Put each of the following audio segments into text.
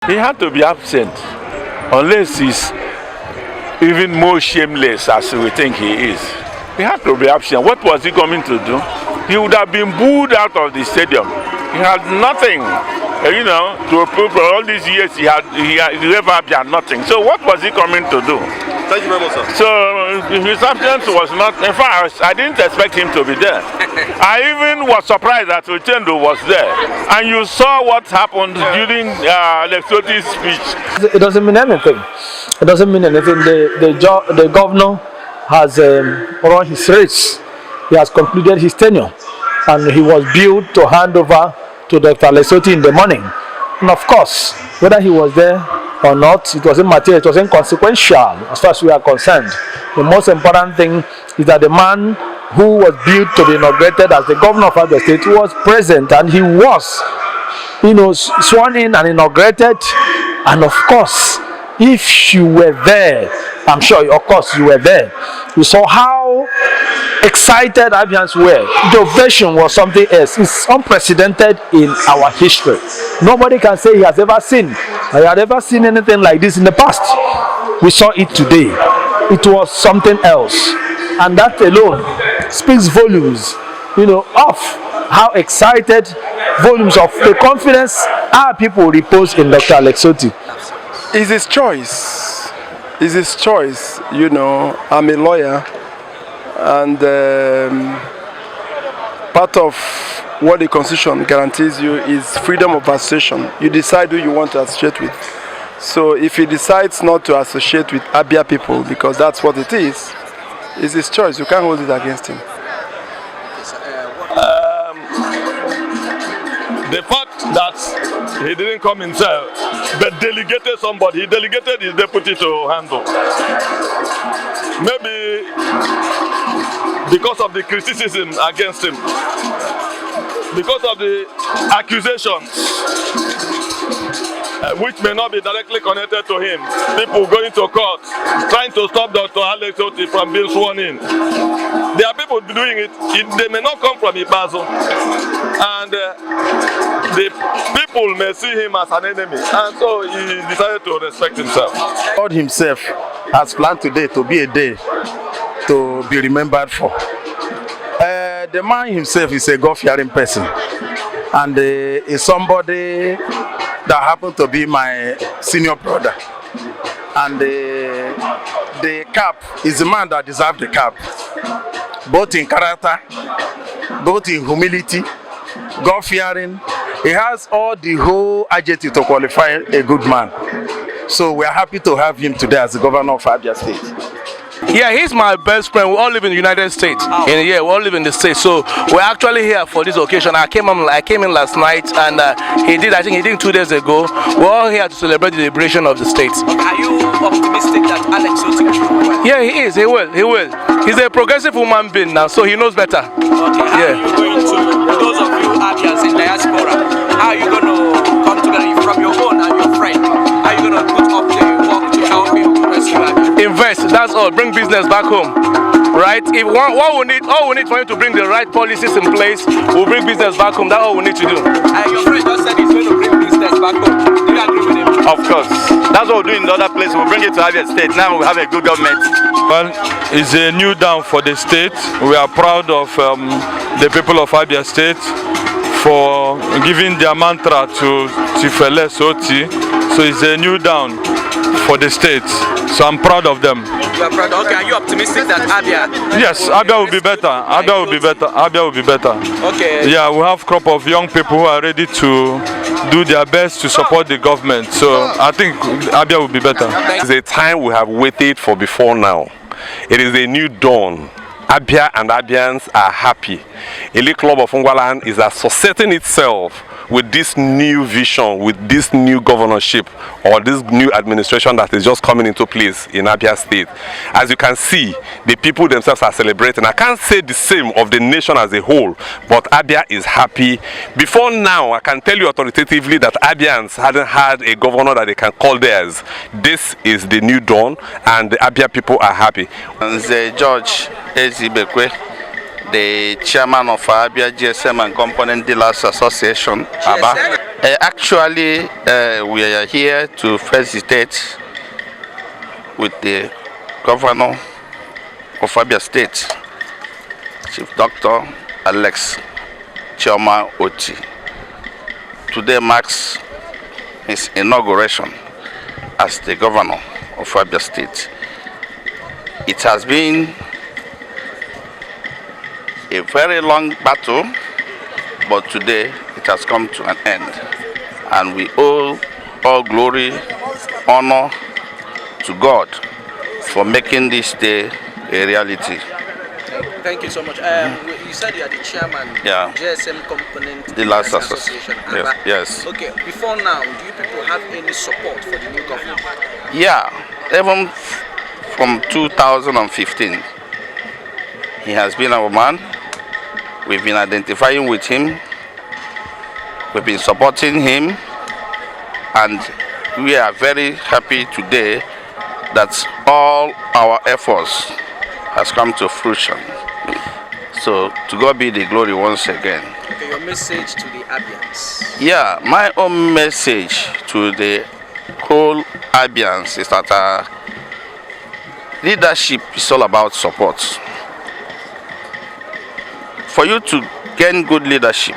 He had to be absent, unless he's even more shameless as we think he is. He had to be absent. What was he coming to do? He would have been booed out of the stadium. He had nothing, you know, to prove for all these years he never had nothing. So what was he coming to do? Thank you very much, sir. So his absence was not, in fact, I didn't expect him to be there. I even was surprised that Uchendo was there. And you saw what happened during Lesothi's speech. It doesn't mean anything. It doesn't mean anything. The governor has run his race. He has concluded his tenure. And he was billed to hand over to Dr. Lesothi in the morning. And of course, whether he was there or not, it wasn't material, it wasn't consequential as far as we are concerned. The most important thing is that the man who was billed to be inaugurated as the governor of Abia State was present, and he was, you know, sworn in and inaugurated. And of course, if you were there, I'm sure, of course, you were there, you saw how excited Abians were. The ovation was something else. It's unprecedented in our history. Nobody can say he has ever seen anything like this in the past. We saw it today. It was something else, and that alone speaks volumes, you know, of how excited, volumes of the confidence our people repose in Dr. Lesothi. It's his choice. It's his choice. You know, I'm a lawyer. And part of what the Constitution guarantees you is freedom of association. You decide who you want to associate with. So if he decides not to associate with Abia people, because that's what it is, it's his choice. You can't hold it against him. The fact that he didn't come himself, but delegated somebody, he delegated his deputy to handle. Maybe because of the criticism against him, because of the accusations, which may not be directly connected to him, people going to court, trying to stop Dr. Alex Otti from being sworn in. There are people doing it, they may not come from ikpeazu, and the people may see him as an enemy, and so he decided to respect himself. God himself has planned today to be a day to be remembered for. The man himself is a God-fearing person, and is somebody that happened to be my senior brother. And the cap is the man that deserves the cap, both in character, both in humility, God-fearing. He has all the whole adjective to qualify a good man. So we are happy to have him today as the governor of Abia State. Yeah, he's my best friend. We all live in the United States. Oh. We all live in the States. So we're actually here for this occasion. I came in last night, and I think he did 2 days ago. We're all here to celebrate the liberation of the states. Okay. Are you optimistic that Alex Otti will do well? Yeah, he is. He will. He's a progressive human being now, so he knows better. Okay. How are you going to, those of you Abians in diaspora, how are you going to come together from your own and your friend? How are you going to put up the work to help him to rescue Abians? Invest, that's all. Bring business back home, right? If all we need for him to bring the right policies in place, we'll bring business back home. That's all we need to do. Your friend just said he's going to bring business back home. Do you agree with him? Of course. That's what we're doing in other places. We'll bring it to Abia State. Now we have a good government. Well, it's a new dawn for the state. We are proud of the people of Abia State for giving their mantra to Chief Lesothi. So it's a new dawn for the state. So I'm proud of them. You are proud. Okay, are you optimistic that Abia? Yes, Abia will be better. Abia will be better. Abia will be better. Okay. Yeah, we have a crop of young people who are ready to do their best to support the government. So I think Abia will be better. It's a time we have waited for before now. It is a new dawn. Abia and Abians are happy. Elite Club of Ungwalan is associating itself with this new vision, with this new governorship, or this new administration that is just coming into place in Abia State. As you can see, the people themselves are celebrating. I can't say the same of the nation as a whole, but Abia is happy. Before now, I can tell you authoritatively that Abians hadn't had a governor that they can call theirs. This is the new dawn, and the Abia people are happy. And the George Ezibekwe, the chairman of Abia GSM and Component Dealers Association, ABA. Actually, we are here to felicitate with the governor of Abia State, Chief Dr. Alex Chioma Otti. Today marks his inauguration as the governor of Abia State. It has been a very long battle, but today it has come to an end. And we owe all glory, honor to God for making this day a reality. Thank you so much. You said you are the chairman, Yeah. GSM component, The last association. Yes, yes. Okay, before now, do you people have any support for the new government? Yeah, even from 2015, he has been our man. We've been identifying with him. We've been supporting him. And we are very happy today that all our efforts has come to fruition. So to God be the glory once again. Okay, your message to the Abians. Yeah, my own message to the whole Abians is that leadership is all about support. For you to gain good leadership,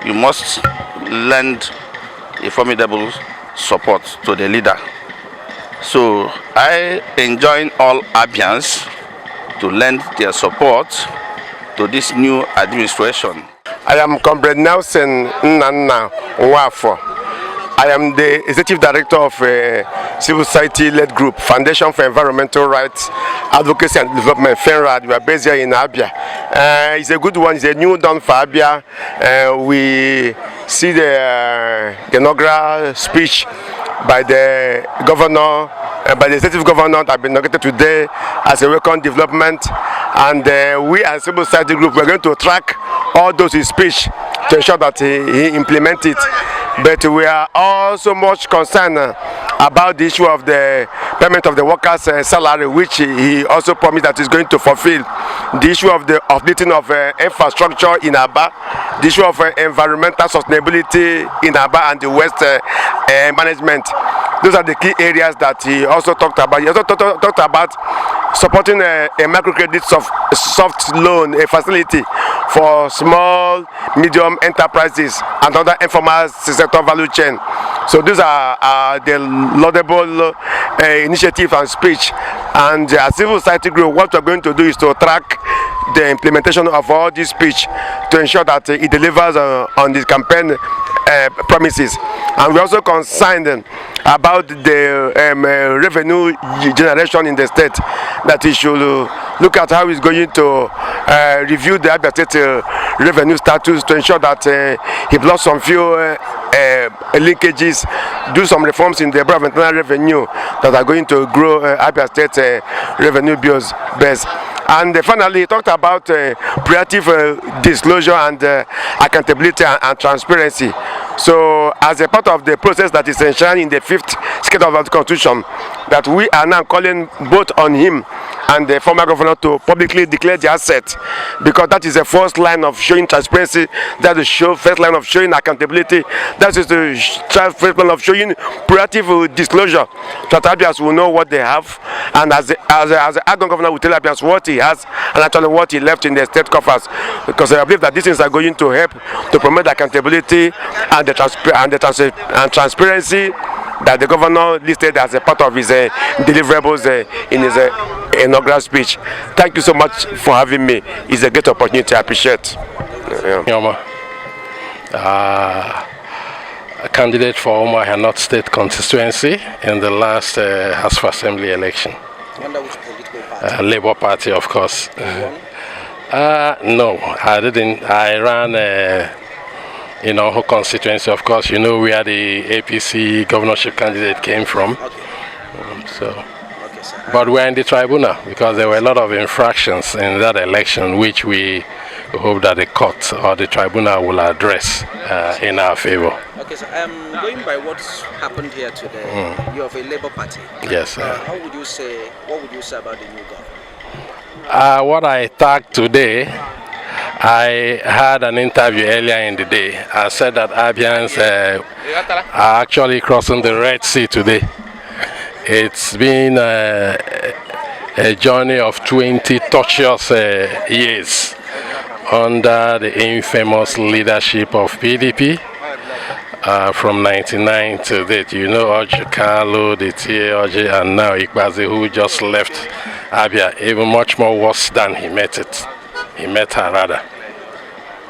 you must lend a formidable support to the leader. So I enjoin all Abians to lend their support to this new administration. I am Comrade Nelson Nnanna Nwafo. I am the Executive Director of a civil society-led group, Foundation for Environmental Rights, Advocacy and Development, FENRAD. We are based here in Abia. It's a good one, it's a new dawn for Abia. We see the inaugural speech by the governor, by the executive governor that has been inaugurated today as a welcome development. And we as a civil society group, we are going to track all those in speech to ensure that he implements it. But we are also much concerned about the issue of the payment of the workers' salary, which he also promised that he's going to fulfill. The issue of the uplifting of infrastructure in Aba, the issue of environmental sustainability in Aba and the waste management. Those are the key areas that he also talked about. He also talked about supporting a microcredit soft loan, a facility for small, medium enterprises and other informal sector value chain. So these are the laudable initiative and speech. And as civil society group, what we're going to do is to track the implementation of all this speech to ensure that it delivers on the campaign promises. And we're also concerned about the revenue generation in the state, that he should look at how he's going to review the Abia State revenue status to ensure that he blocks some few linkages, do some reforms in the internal revenue that are going to grow Abia State revenue bills base. And finally, he talked about proactive disclosure and accountability and transparency. So, as a part of the process that is enshrined in the 5th schedule of the Constitution, that we are now calling both on him and the former governor to publicly declare the asset, because that is the first line of showing transparency, that is the first line of showing accountability, that is the first line of showing proactive disclosure, that Abians will know what they have, and as the outgoing governor will tell Abians what he has and actually what he left in the state coffers, because I believe that these things are going to help to promote accountability and the transparency that the governor listed as a part of his deliverables in his inaugural speech. Thank you so much for having me. It's a great opportunity. I appreciate. A candidate for Umuahia State constituency in the last House of Assembly election. Under which political party? Labour Party, of course. No, I didn't. I ran whole constituency. Of course, you know where the APC governorship candidate came from. Okay. But we're in the tribunal because there were a lot of infractions in that election, which we hope that the court or the tribunal will address in our favor. Okay, so going by what's happened here today, you're of a Labour Party. Yes, sir. What would you say about the new government? What I tagged today, I had an interview earlier in the day. I said that Abians are actually crossing the Red Sea today. It's been a journey of 20 tortuous years under the infamous leadership of PDP from 99 to date. You know, Oji Kalu, the Oji, and now ikpeazu, who just left Abia, even much more worse than he met it. He met her rather.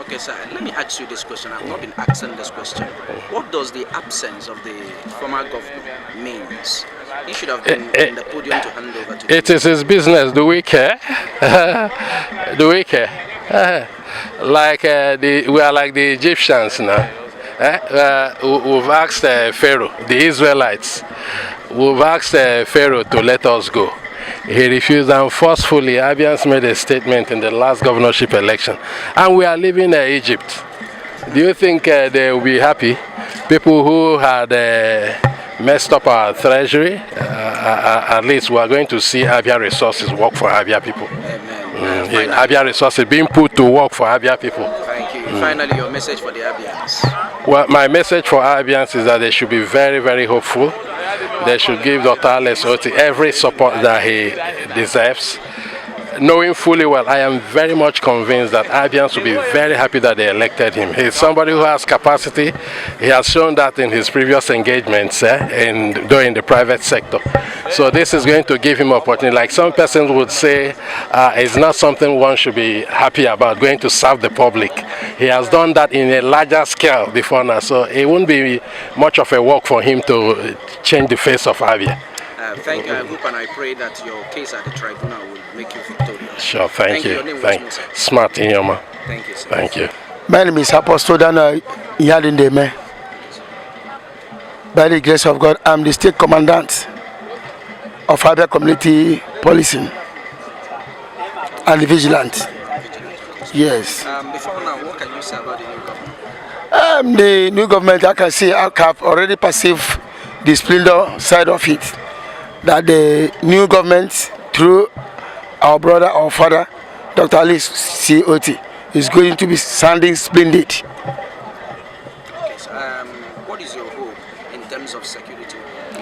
Okay, sir, let me ask you this question. I've not been asking this question. What does the absence of the former governor means? He should have been in the podium to hand over to It is his business. Do we care? Do we care? Like we are like the Egyptians now. We've asked Pharaoh, the Israelites, we've asked Pharaoh to let us go. He refused, and forcefully Abians made a statement in the last governorship election. And we are leaving Egypt. Do you think they will be happy? People who had messed up our treasury, at least we are going to see Abia resources work for Abia people. Abia resources being put to work for Abia people. Thank you. Finally, your message for the Abians. Well, my message for Abians is that they should be very, very hopeful. They should give Dr. Otti every support that he deserves. Knowing fully well, I am very much convinced that Abians will be very happy that they elected him. He's somebody who has capacity. He has shown that in his previous engagements in the private sector. So this is going to give him opportunity. Like some persons would say, it's not something one should be happy about, going to serve the public. He has done that in a larger scale before now, so it won't be much of a work for him to change the face of Abia. Thank you. I hope and I pray that your case at the tribunal will make you victorious. Sure, thank you. Your name Thank was Musa. Smart Inyoma. Thank you, sir. Thank you. My name is Apostle Dana Yadindeme. By the grace of God, I'm the state commandant of Abia Community Policing and the Vigilant. Yes. Before now, what can you say about the new government? The new government, I can see, I have already perceived the splendor side of it. That the new government, through our brother, our father, Dr. Ali C. Otti, is going to be sounding splendid. Okay, so, what is your hope in terms of security?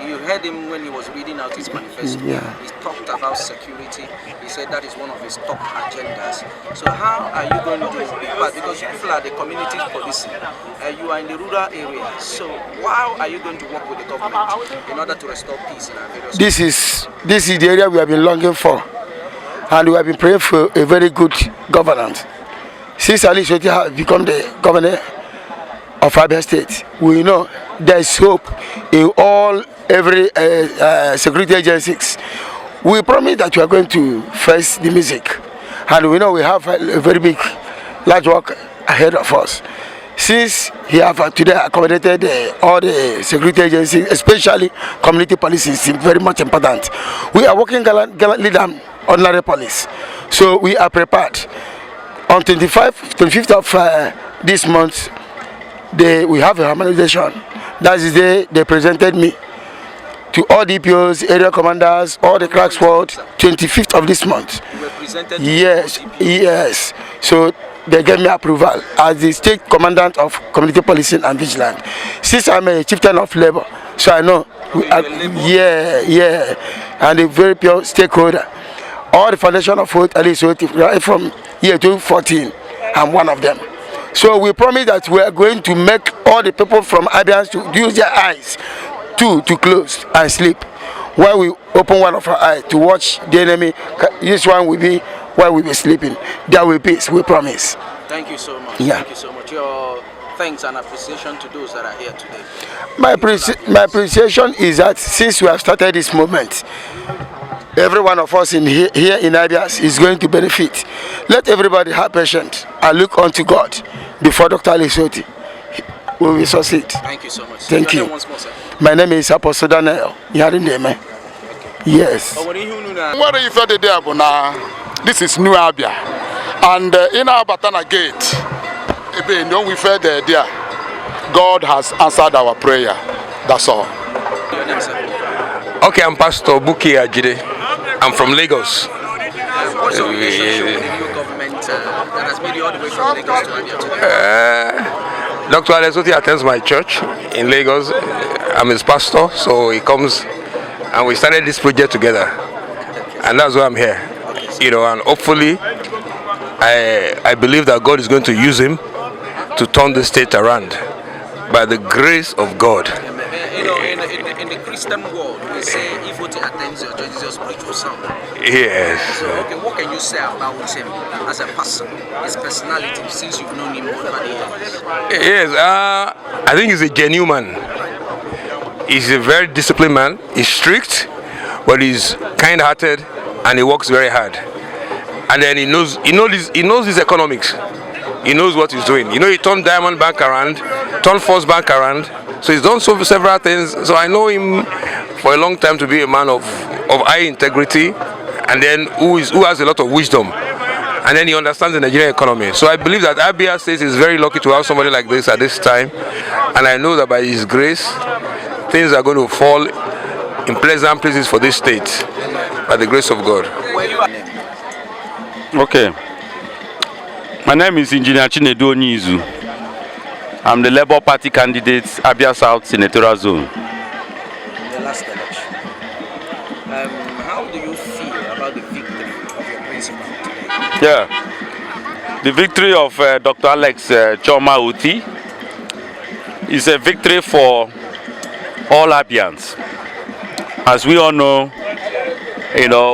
You heard him when he was reading out his manifesto. Yeah. He talked about security. He said that is one of his top agendas. So how are you going to be part? Because you people are the community policing. You are in the rural areas. So how are you going to work with the government in order to restore peace in our various This is the area we have been longing for. And we have been praying for a very good governance. Since Ali Otti has become the governor of Abia State, we know there is hope in every security agencies. We promise that we are going to face the music, and we know we have a very big, large work ahead of us. Since he have today accommodated all the security agencies, especially community policing, is very much important. We are working gallantly than ordinary police, so we are prepared. On 25th of this month, we have a harmonization. That is the day they presented me to all DPOs, area commanders, all the crack squad, 25th of this month. You were presented Yes. So they gave me approval as the state commandant of community policing and vigilance. Since I'm a chieftain of labor, so I know. And a very pure stakeholder. All the foundation of Otti, at least right from year 2014, I'm one of them. So we promise that we are going to make all the people from Abians to use their eyes to close and sleep. While we open one of our eyes to watch the enemy, this one will be while we be sleeping. There will be peace, we promise. Thank you so much. Yeah. Thank you so much. Your thanks and appreciation to those that are here today. My appreciation is that since we have started this movement, every one of us here in Abias is going to benefit. Let everybody have patience and look unto God before Dr. Otti. We will succeed. Thank you so much. Thank you. Once more, sir. My name is Apostle Daniel. Yes. What do you feel there, now? This is New Abia. And in our Batana gate, we felt there. God has answered our prayer. That's all. Your name, sir? Okay, I'm Pastor Buki Ajide. I'm from Lagos. What's your relationship with the new government that has made journey all the way from Lagos to Abia today? Dr. Alex Otti attends my church in Lagos. I'm his pastor, so he comes and we started this project together. And that's why I'm here. You know, and hopefully I believe that God is going to use him to turn the state around by the grace of God. You know, in the Christian world, we say if Otti attends your church, it's your spiritual son. Yes. So, okay, what can you say about him as a person, his personality, since you've known him over the years? Yes, I think he's a genuine man. He's a very disciplined man. He's strict, but he's kind-hearted, and he works very hard. And then he knows his economics. He knows what he's doing. You know, he turned Diamond Bank around, turned First Bank around. So he's done several things. So I know him for a long time to be a man of high integrity, and then who has a lot of wisdom, and then he understands the Nigerian economy. So I believe that Abia State is very lucky to have somebody like this at this time, and I know that by his grace, things are going to fall in pleasant places for this state, by the grace of God. Okay. My name is Engineer Chinedu Onyizu. I'm the Labour Party candidate, Abia South Senatorial Zone. The last election. How do you feel about the victory of your principal today? Yeah. The victory of Dr. Alex Choma Otti is a victory for all Abians. As we all know,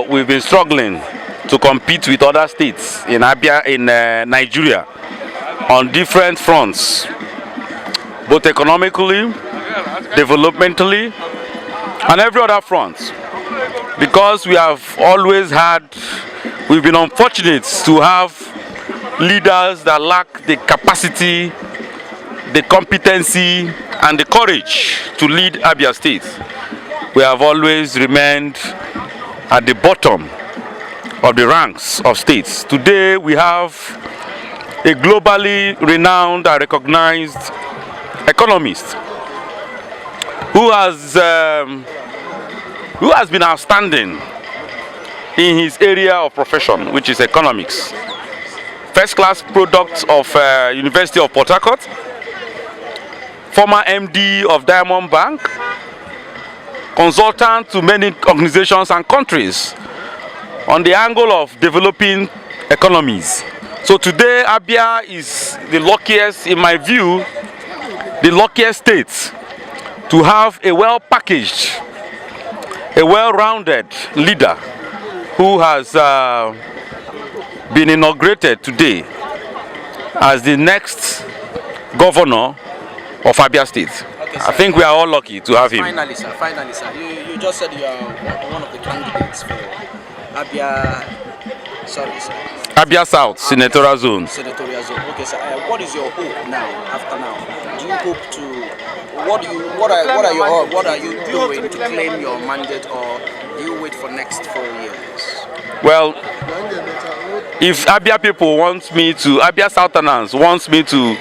we've been struggling to compete with other states in Nigeria on different fronts, both economically, developmentally, and every other front. Because we've been unfortunate to have leaders that lack the capacity, the competency, and the courage to lead Abia State. We have always remained at the bottom of the ranks of states. Today we have a globally renowned and recognized economist who has been outstanding in his area of profession, which is economics. First class product of University of Port Harcourt, former MD of Diamond Bank, consultant to many organizations and countries on the angle of developing economies. So today Abia is the luckiest, in my view, the luckiest state to have a well-packaged, a well-rounded leader who has been inaugurated today as the next governor of Abia State. Okay, I think we are all lucky to have him. Finally, sir, you just said you are one of the candidates for Abia, Abia South Senatorial Zone. Senatorial Zone. Okay, sir. What is your hope now? After now, do you hope to? What are you doing to claim your mandate, or do you wait for next 4 years? Well, if Abia people Abia Southerners wants me to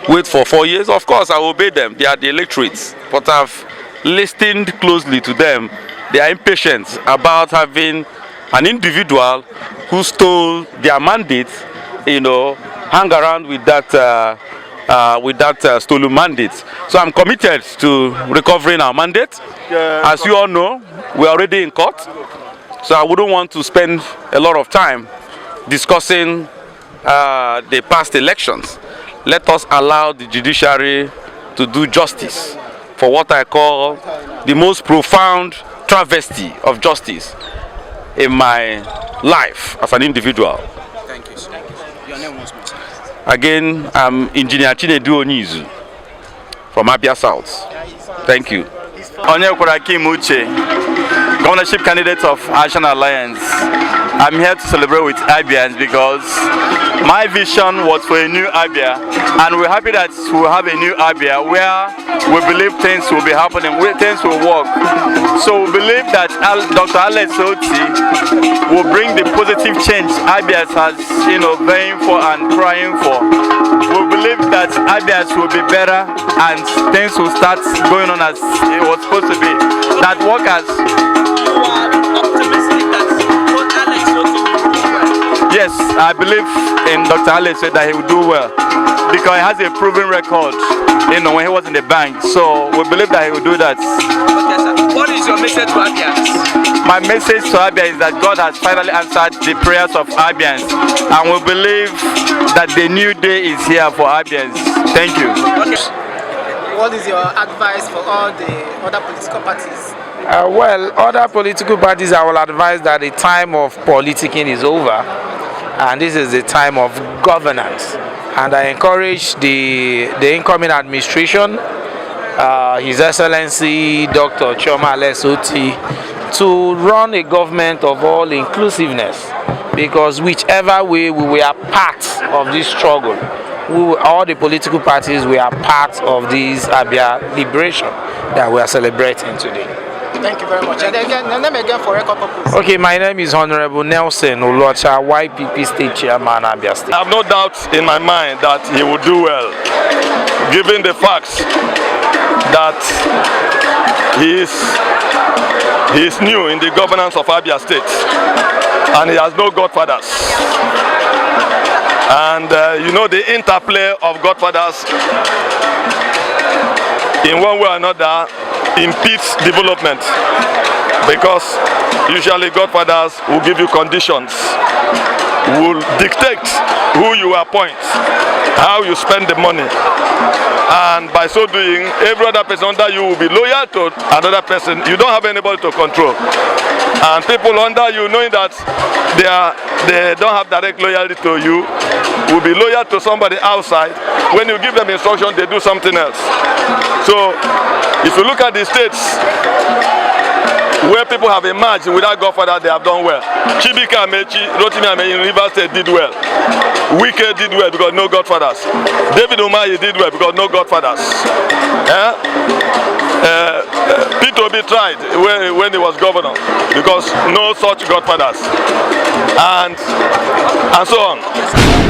wait for 4 years, of course I will obey them. They are the electorates, but I've listened closely to them. They are impatient about having an individual who stole their mandate, hang around with that stolen mandate. So I'm committed to recovering our mandate. As you all know, we're already in court, so I wouldn't want to spend a lot of time discussing the past elections. Let us allow the judiciary to do justice for what I call the most profound travesty of justice in my life as an individual. Thank you, sir. Your name once more, sir. Again, I'm Engineer Chinedu Onyizu from Abia South. Thank you. Governorship candidate of Action Alliance. I'm here to celebrate with Abians because my vision was for a new Abia, and we're happy that we'll have a new Abia where we believe things will be happening, things will work. So we believe that Dr. Alex Otti will bring the positive change Abias has, vying for and crying for. We believe that Abias will be better and things will start going on as it was supposed to be. That workers. Yes, I believe in Dr. Ale said that he will do well because he has a proven record, you know, when he was in the bank. So we believe that he will do that. Okay, sir. What is your message to Abians? My message to Abians is that God has finally answered the prayers of Abians, and we believe that the new day is here for Abians. Thank you. Okay. What is your advice for all the other political parties? Well, other political parties, I will advise that the time of politicking is over, and this is the time of governance. And I encourage the incoming administration, His Excellency Dr. Chioma Otti, to run a government of all inclusiveness, because whichever way we are part of this struggle, all the political parties, we are part of this Abia liberation that we are celebrating today. Thank you very much. And again, your name again for record purpose. Okay, my name is Honorable Nelson Olocha, YPP State Chairman, Abia State. I have no doubt in my mind that he will do well, given the facts that he is new in the governance of Abia State, and he has no godfathers. And you know, the interplay of godfathers in one way or another impedes development, because usually godfathers will give you conditions, will dictate who you appoint, how you spend the money, and by so doing, every other person under you will be loyal to another person. You don't have anybody to control, and people under you, knowing that they don't have direct loyalty to you, will be loyal to somebody outside. When you give them instruction, they do something else. So if you look at the states where people have emerged without godfather, they have done well. Chibika Amechi, Rotimi Amechi in Rivers State did well. Wike did well because no godfathers. David Umahi did well because no godfathers. Peter Obi tried when he was governor because no such godfathers. And so on.